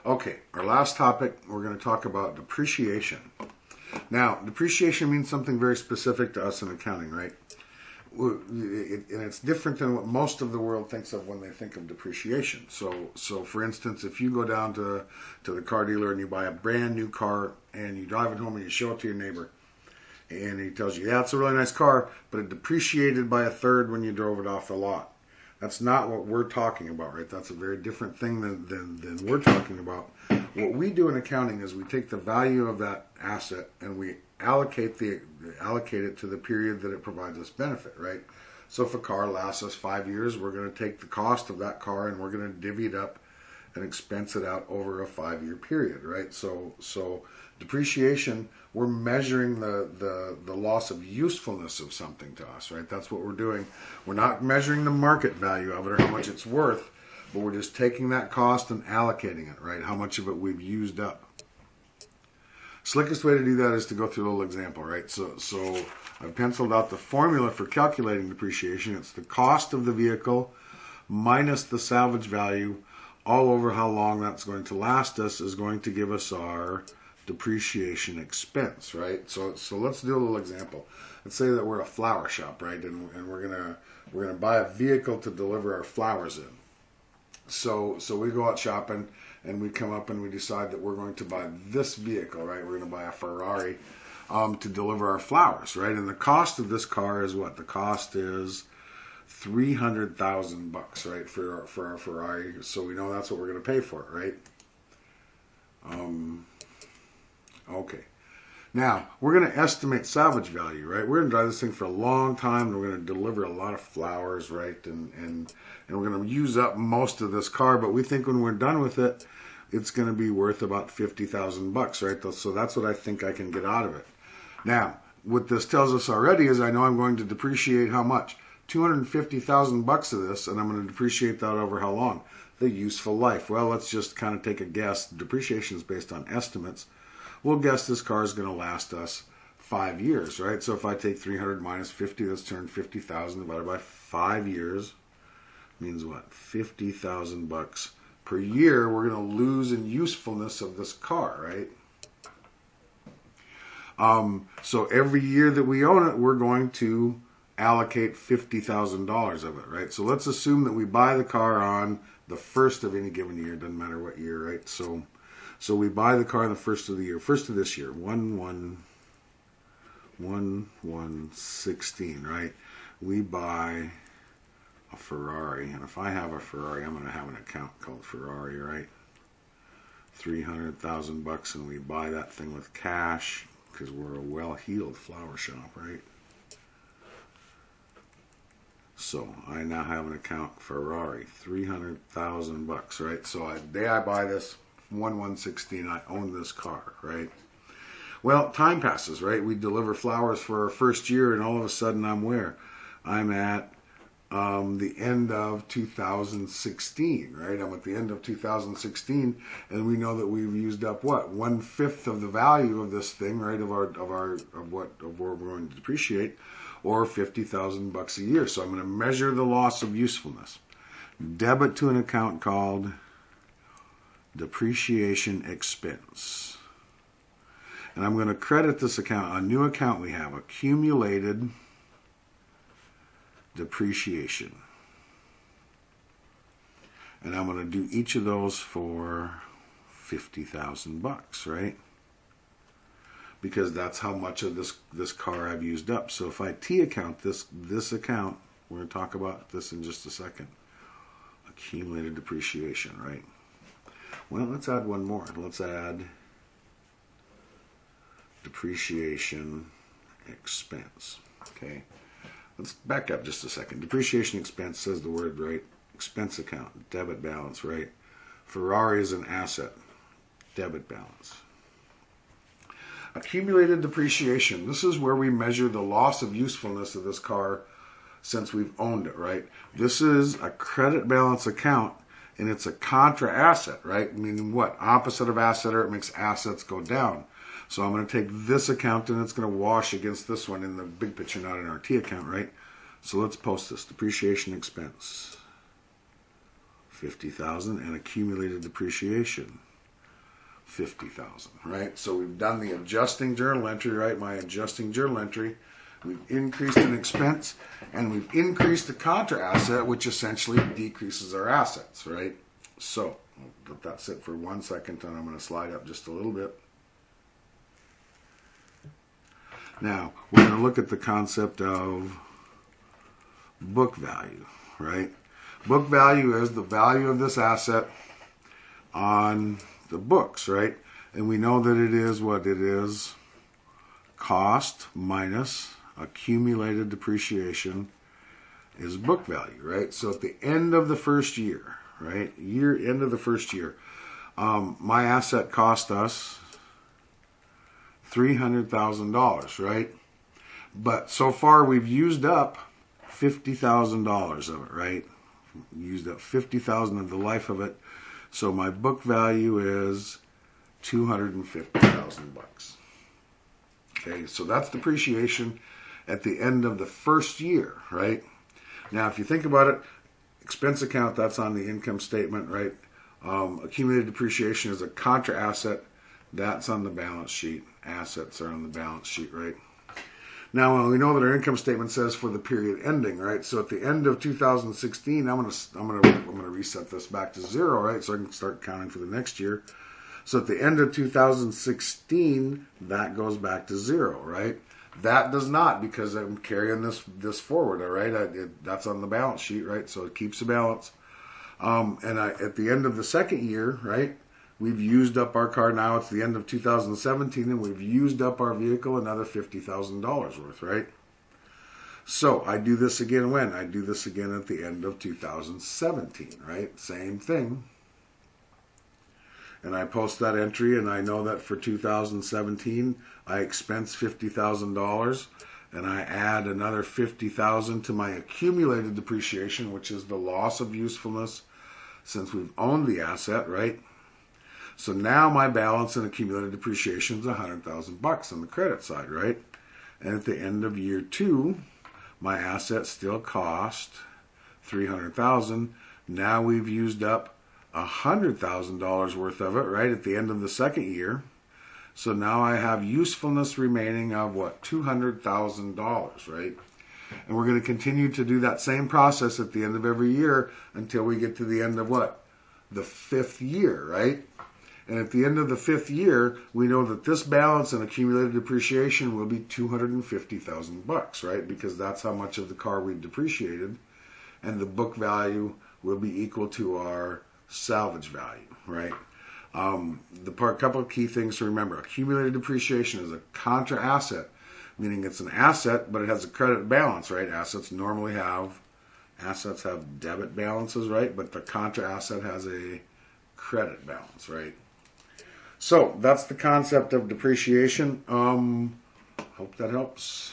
Okay, our last topic, we're going to talk about depreciation. Now, depreciation means something very specific to us in accounting, right? And it's different than what most of the world thinks of when they think of depreciation. So for instance, if you go down to the car dealer and you buy a brand new car and you drive it home and you show it to your neighbor, and he tells you, yeah, it's a really nice car, but it depreciated by a third when you drove it off the lot. That's not what we're talking about, right? That's a very different thing than we're talking about. What we do in accounting is we take the value of that asset and we allocate it to the period that it provides us benefit, right? So if a car lasts us 5 years, we're going to take the cost of that car and we're going to divvy it up and expense it out over a 5-year period, right? So depreciation, we're measuring the loss of usefulness of something to us, right? That's what we're doing. We're not measuring the market value of it or how much it's worth, but we're just taking that cost and allocating it, right? How much of it we've used up. Slickest way to do that is to go through a little example, right? So I've penciled out the formula for calculating depreciation. It's the cost of the vehicle minus the salvage value all over how long that's going to last us is going to give us our depreciation expense, right? So let's do a little example. Let's say that we're a flower shop, right? And we're gonna buy a vehicle to deliver our flowers in. So we go out shopping and we come up and we decide that we're going to buy this vehicle, right? We're going to buy a Ferrari to deliver our flowers, right? And the cost of this car is what? The cost is $300,000, right? For our Ferrari. So we know that's what we're going to pay for it, right? Okay. Now, we're going to estimate salvage value, right? We're going to drive this thing for a long time, and we're going to deliver a lot of flowers, right? And we're going to use up most of this car, but we think when we're done with it, it's going to be worth about $50,000, right? So that's what I think I can get out of it. Now, what this tells us already is I know I'm going to depreciate how much? $250,000 of this, and I'm going to depreciate that over how long? The useful life. Well, let's just kind of take a guess. Depreciation is based on estimates. We'll guess this car is going to last us 5 years, right? So if I take 300 minus 50, that's turned 50,000 divided by 5 years. Means what? $50,000 per year we're going to lose in usefulness of this car, right? So every year that we own it, we're going to allocate $50,000 of it, right? So let's assume that we buy the car on the first of any given year. Doesn't matter what year, right? So we buy the car on the first of the year, first of this year, 1/1/16, right? We buy a Ferrari, and if I have a Ferrari, I'm going to have an account called Ferrari, right? $300,000, and we buy that thing with cash because we're a well-heeled flower shop, right? So I now have an account Ferrari, $300,000, right? So the day I buy this 1/1/16, I own this car, right? Well, time passes, right? We deliver flowers for our first year, and all of a sudden I'm where? I'm at the end of 2016, right? I'm at the end of 2016, and we know that we've used up what? 1/5 of the value of this thing, right? Of what we're going to depreciate, or $50,000 a year. So I'm going to measure the loss of usefulness. Debit to an account called depreciation expense. And I'm going to credit this account, a new account we have, accumulated depreciation. And I'm going to do each of those for $50,000, right? Because that's how much of this car I've used up. So if I T account this account, we're going to talk about this in just a second. Accumulated depreciation, right? Well, let's add one more. Let's add depreciation expense. Okay. Let's back up just a second. Depreciation expense says the word, right? Expense account, debit balance, right? Ferrari is an asset, debit balance. Accumulated depreciation. This is where we measure the loss of usefulness of this car since we've owned it, right? This is a credit balance account, and it's a contra asset, right? Meaning what? Opposite of asset, or it makes assets go down. So I'm going to take this account, and it's going to wash against this one in the big picture, not in our T account, right? So let's post this. Depreciation expense, $50,000, and accumulated depreciation. $50,000, right? So we've done the adjusting journal entry, right? My adjusting journal entry. We've increased an expense, and we've increased the contra asset, which essentially decreases our assets, right? So I'll let that sit for 1 second, and I'm going to slide up just a little bit. Now, we're going to look at the concept of book value, right? Book value is the value of this asset on the books, right? And we know that it is what it is: cost minus accumulated depreciation is book value, right? So at the end of the first year, right? End of the first year, my asset cost us $300,000, right? But so far we've used up $50,000 of it, right? Used up $50,000 of the life of it. So my book value is $250,000. Okay, so that's depreciation at the end of the first year, right? Now, if you think about it, expense account, that's on the income statement, right? Accumulated depreciation is a contra asset. That's on the balance sheet. Assets are on the balance sheet, right? Now, we know that our income statement says for the period ending, right? So at the end of 2016, I'm gonna reset this back to 0, right? So I can start counting for the next year. So at the end of 2016, that goes back to 0, right? That does not, because I'm carrying this forward, all right? That's on the balance sheet, right? So it keeps the balance. At the end of the second year, right, we've used up our car. Now it's the end of 2017, and we've used up our vehicle another $50,000 worth, right? So I do this again when? I do this again at the end of 2017, right? Same thing. And I post that entry, and I know that for 2017, I expense $50,000, and I add another $50,000 to my accumulated depreciation, which is the loss of usefulness since we've owned the asset, right? So now my balance in accumulated depreciation is $100,000 on the credit side, right? And at the end of year 2, my asset still cost $300,000. Now we've used up $100,000 worth of it, right, at the end of the second year. So now I have usefulness remaining of what? $200,000, right? And we're going to continue to do that same process at the end of every year until we get to the end of what? The 5th year, right? And at the end of the 5th year, we know that this balance in accumulated depreciation will be $250,000, right? Because that's how much of the car we depreciated, and the book value will be equal to our salvage value, right? Couple of key things to remember: accumulated depreciation is a contra asset, meaning it's an asset, but it has a credit balance, right? Assets have debit balances, right? But the contra asset has a credit balance, right? So that's the concept of depreciation. Hope that helps.